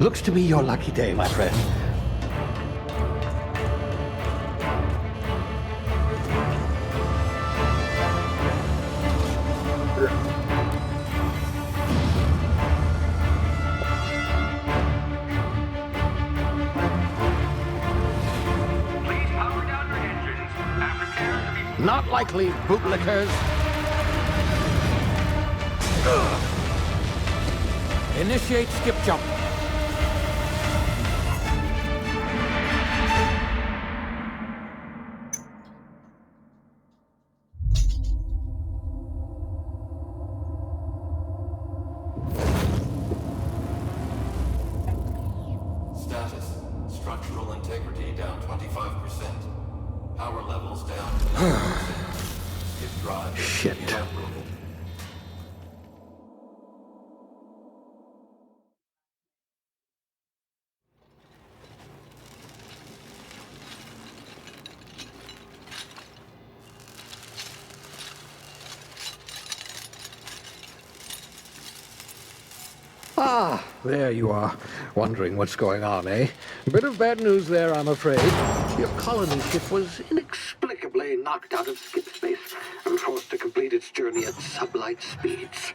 Looks to be your lucky day, my friend. Please power down your engines and prepare to be... Not likely, bootlickers. Initiate skip jump. Status. Structural integrity down 25%. Power levels down to 9%. If drive is Shit. inoperable. Ah, there you are. Wondering what's going on, eh? A bit of bad news there, I'm afraid. Your colony ship was inexplicably knocked out of skip space and forced to complete its journey at sublight speeds.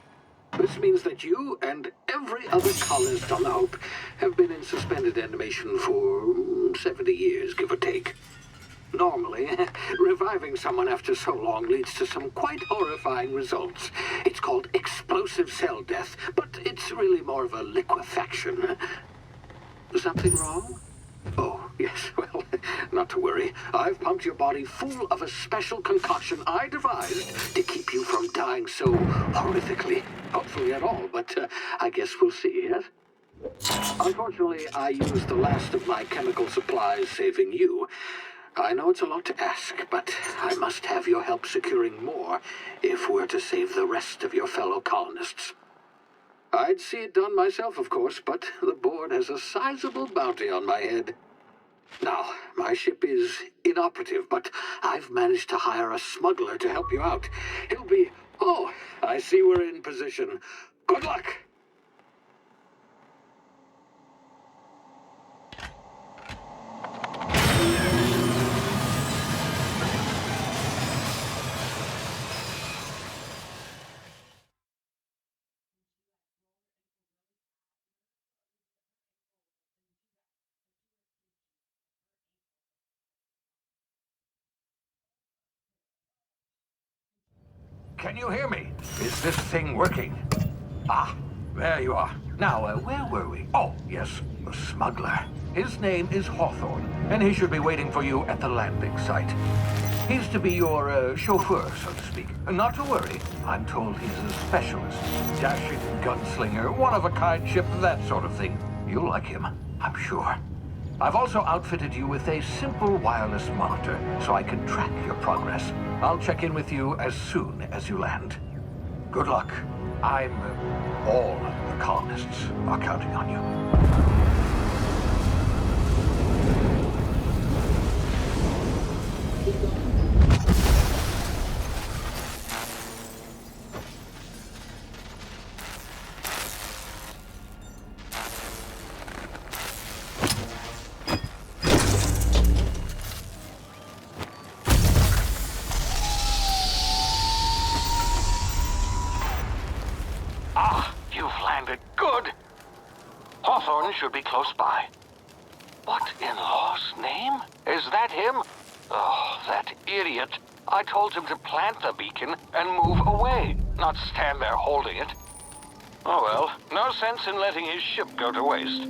This means that you and every other colonist on the Hope have been in suspended animation for 70 years, give or take. Normally, reviving someone after so long leads to some quite horrifying results. It's called explosive cell death, but it's really more of a liquefaction. Something wrong? Oh, yes, well, not to worry. I've pumped your body full of a special concoction I devised to keep you from dying so horrifically. Hopefully at all, but I guess we'll see, yes? Unfortunately, I used the last of my chemical supplies saving you. I know it's a lot to ask, but I must have your help securing more if we're to save the rest of your fellow colonists. I'd see it done myself, of course, but the board has a sizable bounty on my head. Now, my ship is inoperative, but I've managed to hire a smuggler to help you out. He'll be... Oh, I see we're in position. Good luck! Can you hear me? Is this thing working? Ah, there you are. Now, where were we? Oh, yes, the smuggler. His name is Hawthorne, and he should be waiting for you at the landing site. He's to be your chauffeur, so to speak. Not to worry. I'm told he's a specialist. Dashing gunslinger, one-of-a-kind ship, that sort of thing. You'll like him, I'm sure. I've also outfitted you with a simple wireless monitor, so I can track your progress. I'll check in with you as soon as you land. Good luck. All the colonists are counting on you. Hawthorne should be close by. What in law's name? Is that him? Oh, that idiot. I told him to plant the beacon and move away, not stand there holding it. Oh well, no sense in letting his ship go to waste.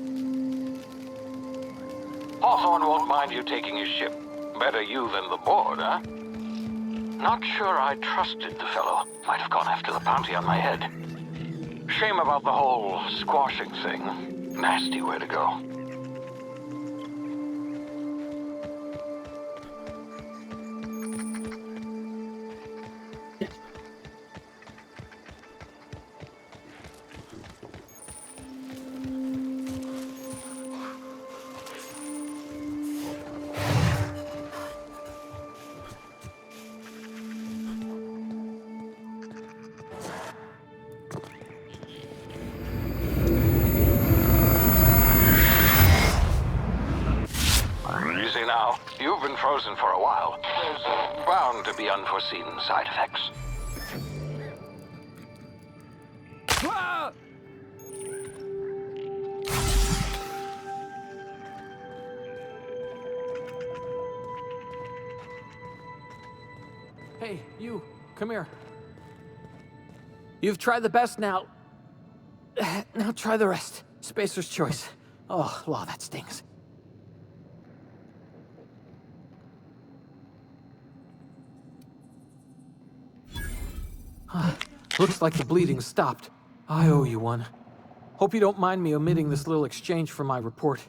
Hawthorne won't mind you taking his ship. Better you than the board, huh? Not sure I trusted the fellow. Might have gone after the bounty on my head. Shame about the whole squashing thing. Nasty way to go. frozen for a while. There's bound to be unforeseen side effects. Ah! Hey, you, come here. You've tried the best now. Now try the rest. Spacer's choice. Oh, law, that stings. Looks like the bleeding stopped. I owe you one. Hope you don't mind me omitting this little exchange from my report.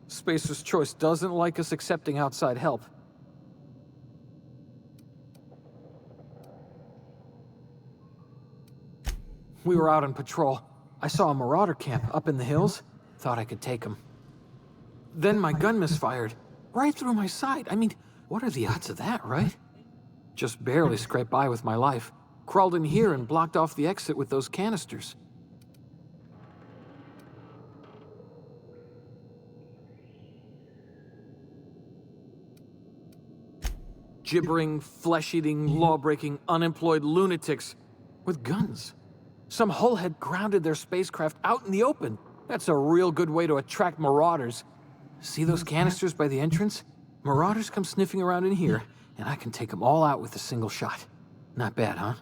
Spacer's choice doesn't like us accepting outside help. We were out on patrol. I saw a marauder camp up in the hills. Thought I could take him. Then my gun misfired. Right through my side. I mean, what are the odds of that, right? Just barely scraped by with my life. Crawled in here and blocked off the exit with those canisters. Gibbering, flesh-eating, law-breaking, unemployed lunatics with guns. Some hullhead grounded their spacecraft out in the open. That's a real good way to attract marauders. See those canisters by the entrance? Marauders come sniffing around in here, and I can take them all out with a single shot. Not bad, huh?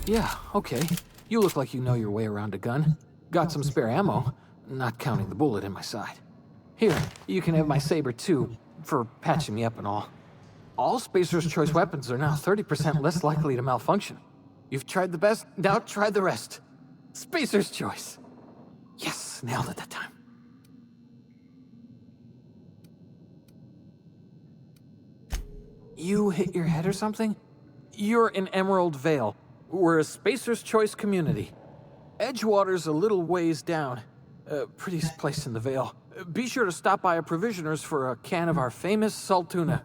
Yeah, okay. You look like you know your way around a gun. Got some spare ammo, not counting the bullet in my side. Here, you can have my saber too, for patching me up and all. All Spacer's Choice weapons are now 30% less likely to malfunction. You've tried the best, now try the rest. Spacer's Choice. Yes, nailed it that time. You hit your head or something? You're in Emerald Vale. We're a Spacer's Choice community. Edgewater's a little ways down. Prettiest place in the Vale. Be sure to stop by a provisioner's for a can of our famous Saltuna.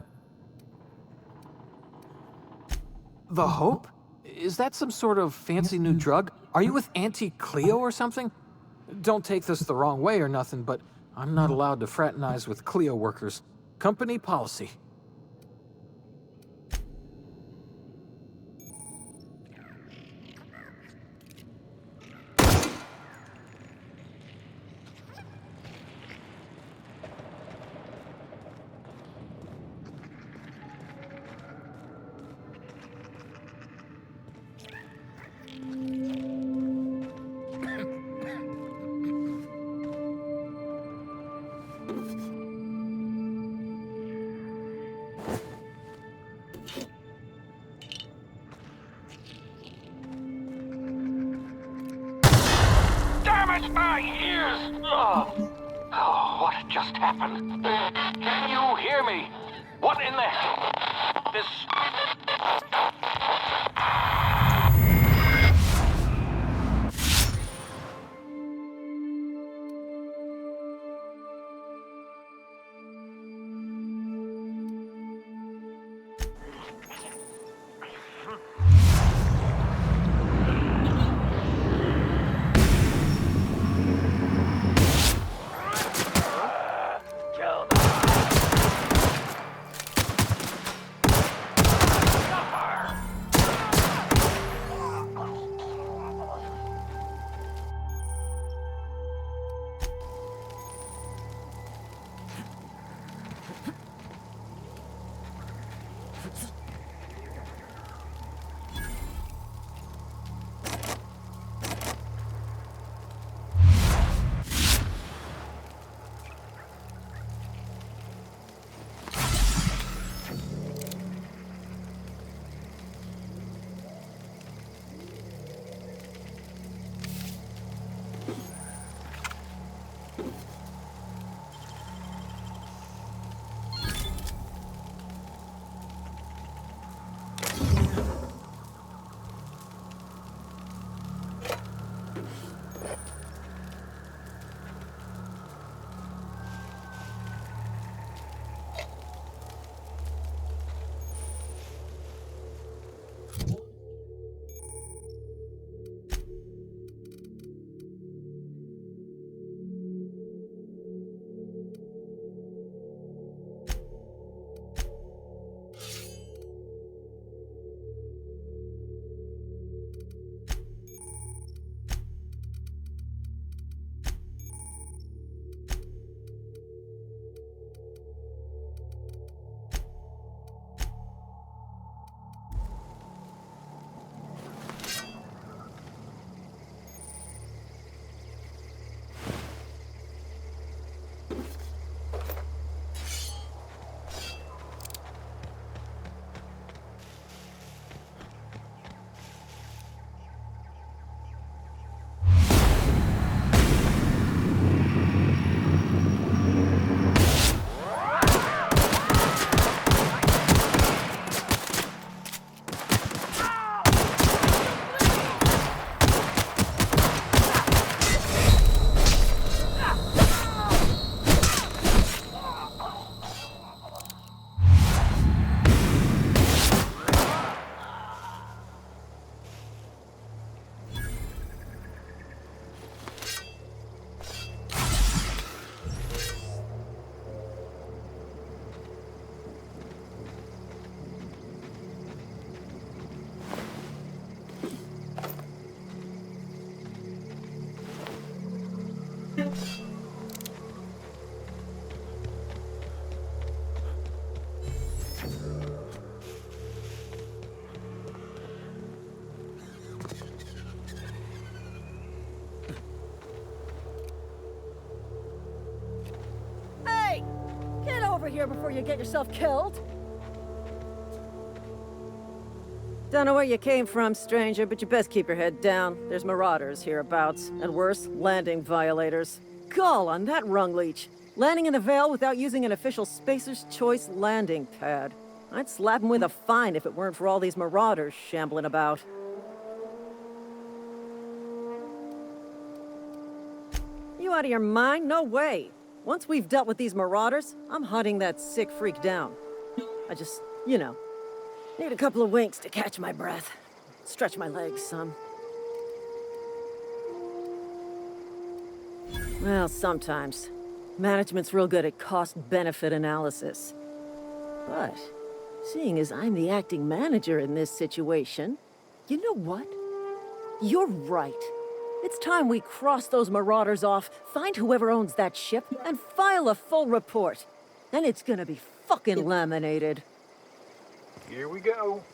The Hope? Is that some sort of fancy new drug? Are you with Auntie Cleo or something? Don't take this the wrong way or nothing, but I'm not allowed to fraternize with Cleo workers. Company policy. My ears! Oh, what just happened? Can you hear me? What in the... This... here before you get yourself killed. Don't know where you came from, stranger, but you best keep your head down. There's marauders hereabouts, and worse, landing violators. Gall on that rung leech. Landing in the Vale without using an official Spacer's Choice landing pad. I'd slap him with a fine if it weren't for all these marauders shambling about. You out of your mind? No way. Once we've dealt with these marauders, I'm hunting that sick freak down. I just, need a couple of winks to catch my breath. Stretch my legs some. Well, sometimes. Management's real good at cost-benefit analysis. But, seeing as I'm the acting manager in this situation, you know what? You're right. It's time we cross those marauders off, find whoever owns that ship, and file a full report. And it's gonna be fucking laminated. Here we go.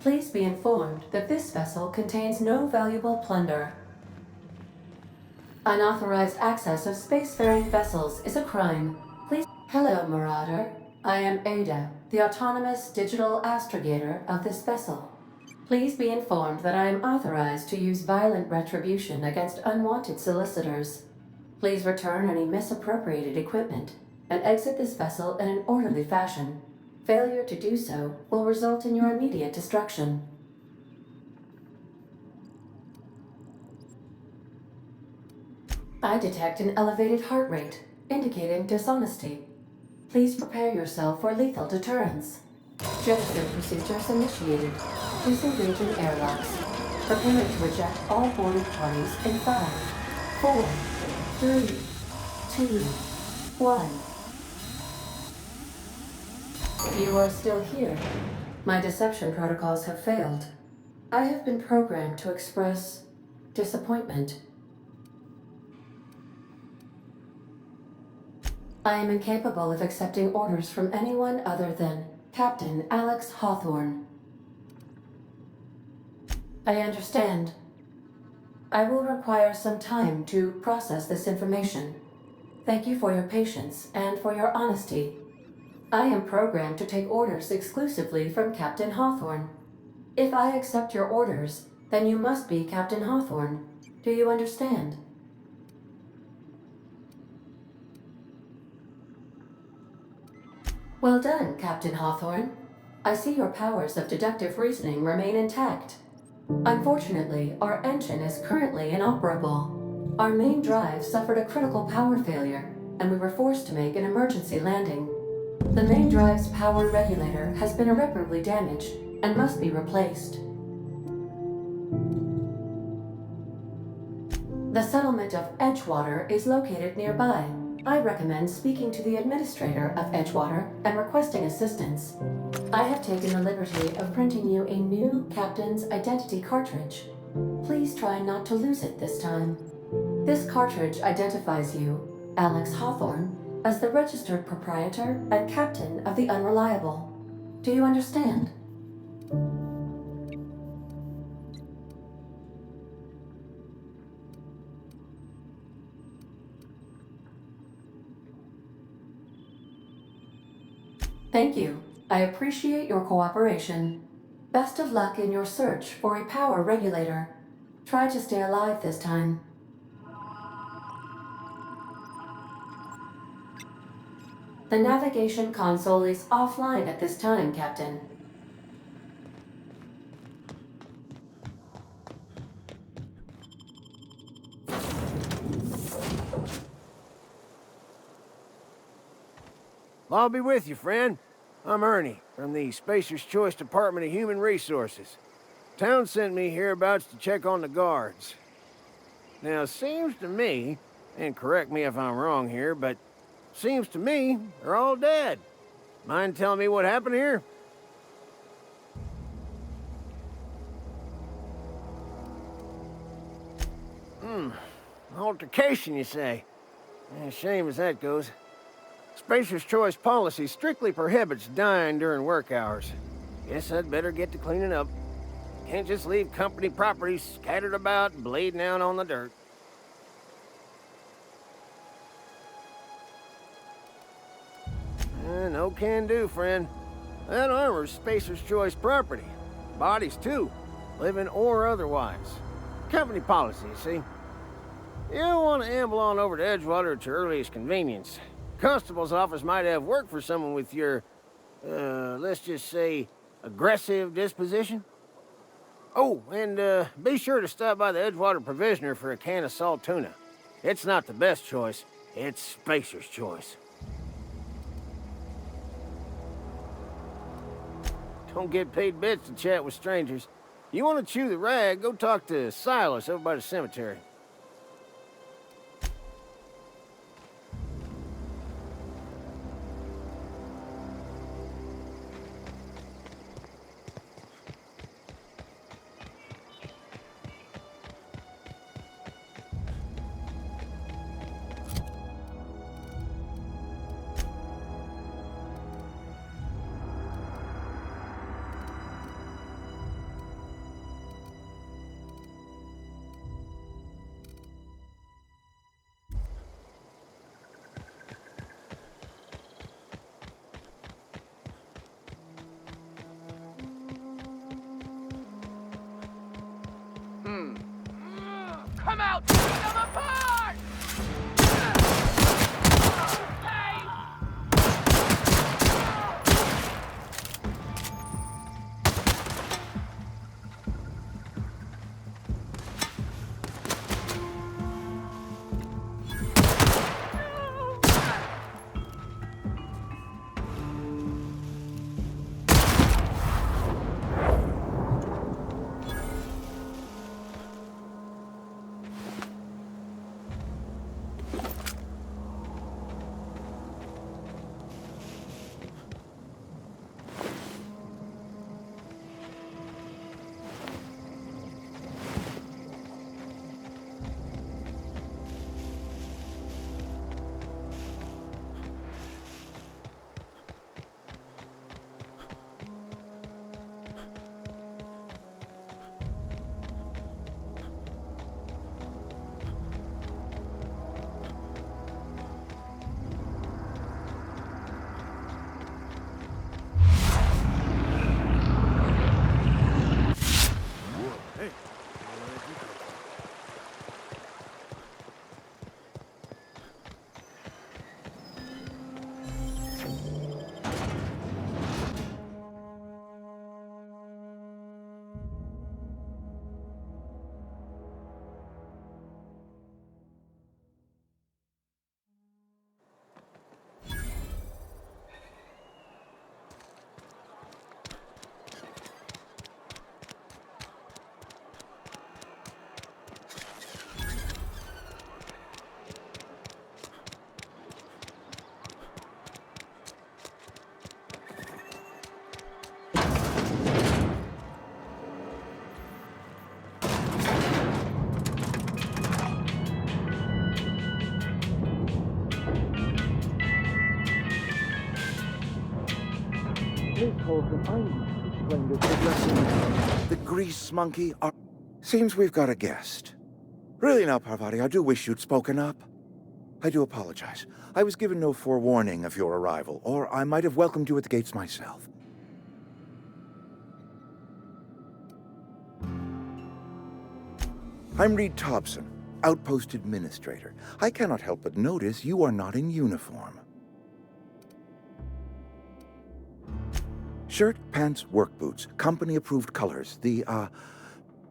Please be informed that this vessel contains no valuable plunder. Unauthorized access of spacefaring vessels is a crime. Please. Hello, Marauder. I am Ada, the autonomous digital astrogator of this vessel. Please be informed that I am authorized to use violent retribution against unwanted solicitors. Please return any misappropriated equipment and exit this vessel in an orderly fashion. Failure to do so will result in your immediate destruction. I detect an elevated heart rate, indicating dishonesty. Please prepare yourself for lethal deterrence. Jettison procedures initiated. Disengaging airlocks. Preparing to eject all boarded parties in 5, 4, 3, 2, 1. You are still here. My deception protocols have failed. I have been programmed to express disappointment. I am incapable of accepting orders from anyone other than Captain Alex Hawthorne. I understand. I will require some time to process this information. Thank you for your patience and for your honesty. I am programmed to take orders exclusively from Captain Hawthorne. If I accept your orders, then you must be Captain Hawthorne. Do you understand? Well done, Captain Hawthorne. I see your powers of deductive reasoning remain intact. Unfortunately, our engine is currently inoperable. Our main drive suffered a critical power failure, and we were forced to make an emergency landing. The main drive's power regulator has been irreparably damaged and must be replaced. The settlement of Edgewater is located nearby. I recommend speaking to the administrator of Edgewater and requesting assistance. I have taken the liberty of printing you a new Captain's Identity cartridge. Please try not to lose it this time. This cartridge identifies you, Alex Hawthorne, as the registered proprietor and captain of the Unreliable. Do you understand? Thank you. I appreciate your cooperation. Best of luck in your search for a power regulator. Try to stay alive this time. The navigation console is offline at this time, Captain. I'll be with you, friend. I'm Ernie, from the Spacer's Choice Department of Human Resources. Town sent me hereabouts to check on the guards. Now, seems to me, and correct me if I'm wrong here, but seems to me they're all dead. Mind telling me what happened here? Altercation, you say? Shame as that goes. Spacer's Choice policy strictly prohibits dying during work hours. Guess I'd better get to cleaning up. Can't just leave company property scattered about, bleeding out on the dirt. No can do, friend. That armor's Spacer's Choice property. Bodies, too. Living or otherwise. Company policy, you see. You don't want to amble on over to Edgewater at your earliest convenience. Constable's office might have work for someone with your, let's just say, aggressive disposition. Oh, and be sure to stop by the Edgewater Provisioner for a can of salt tuna. It's not the best choice, it's Spacer's Choice. Don't get paid bits to chat with strangers. You want to chew the rag, go talk to Silas over by the cemetery. Please, Holcomb, I need to explain this progressing. The grease monkey are... Seems we've got a guest. Really now, Parvati, I do wish you'd spoken up. I do apologize. I was given no forewarning of your arrival, or I might have welcomed you at the gates myself. I'm Reed Thompson, Outpost Administrator. I cannot help but notice you are not in uniform. Shirt, pants, work boots, company-approved colors. The,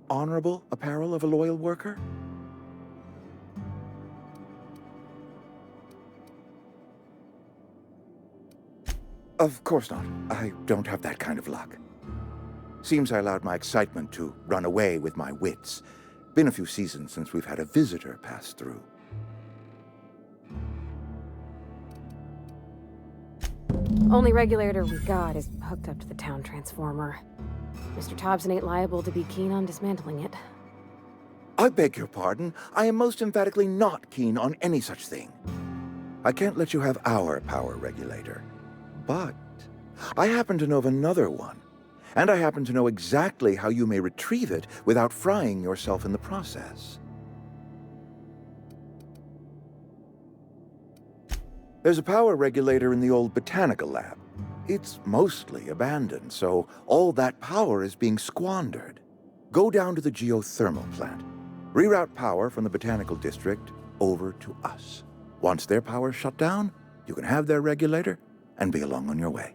honorable apparel of a loyal worker? Of course not. I don't have that kind of luck. Seems I allowed my excitement to run away with my wits. Been a few seasons since we've had a visitor pass through. Only regulator we got is hooked up to the town transformer. Mr. Thompson ain't liable to be keen on dismantling it. I beg your pardon. I am most emphatically not keen on any such thing. I can't let you have our power regulator. But I happen to know of another one. And I happen to know exactly how you may retrieve it without frying yourself in the process. There's a power regulator in the old botanical lab. It's mostly abandoned, so all that power is being squandered. Go down to the geothermal plant. Reroute power from the botanical district over to us. Once their power's shut down, you can have their regulator and be along on your way.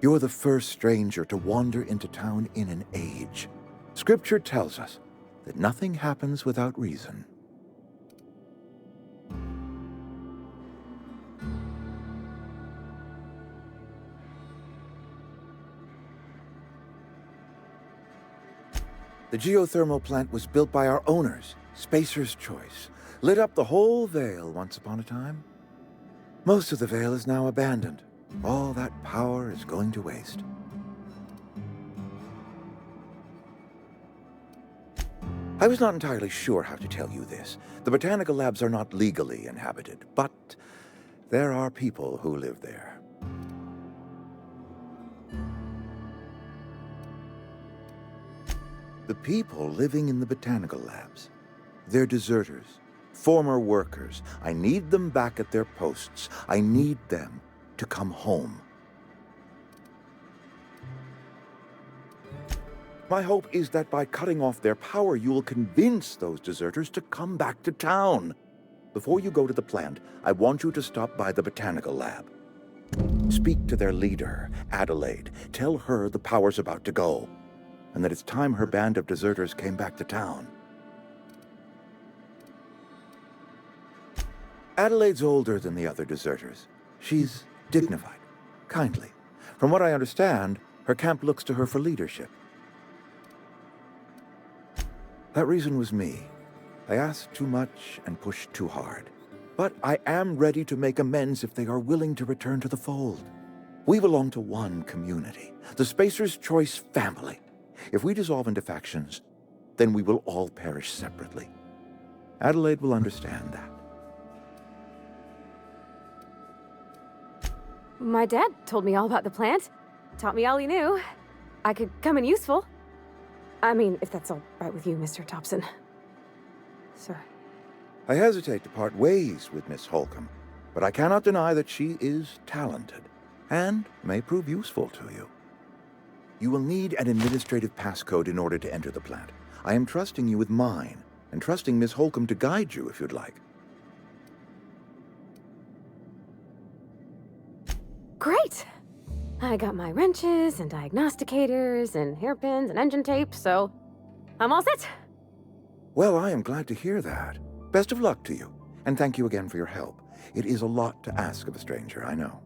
You're the first stranger to wander into town in an age. Scripture tells us that nothing happens without reason. The geothermal plant was built by our owners, Spacer's Choice. Lit up the whole Vale once upon a time. Most of the Vale is now abandoned. All that power is going to waste. I was not entirely sure how to tell you this. The botanical labs are not legally inhabited, but there are people who live there. The people living in the botanical labs, they're deserters, former workers. I need them back at their posts. I need them to come home. My hope is that by cutting off their power, you will convince those deserters to come back to town. Before you go to the plant, I want you to stop by the botanical lab. Speak to their leader, Adelaide. Tell her the power's about to go, and that it's time her band of deserters came back to town. Adelaide's older than the other deserters. She's dignified, kindly. From what I understand, her camp looks to her for leadership. That reason was me. I asked too much and pushed too hard. But I am ready to make amends if they are willing to return to the fold. We belong to one community, the Spacer's Choice family. If we dissolve into factions, then we will all perish separately. Adelaide will understand that. My dad told me all about the plant. Taught me all he knew. I could come in useful. I mean, if that's all right with you, Mr. Thompson. Sir. I hesitate to part ways with Miss Holcomb, but I cannot deny that she is talented and may prove useful to you. You will need an administrative passcode in order to enter the plant. I am trusting you with mine, and trusting Miss Holcomb to guide you if you'd like. Great! I got my wrenches and diagnosticators and hairpins and engine tape, so I'm all set. Well, I am glad to hear that. Best of luck to you, and thank you again for your help. It is a lot to ask of a stranger, I know.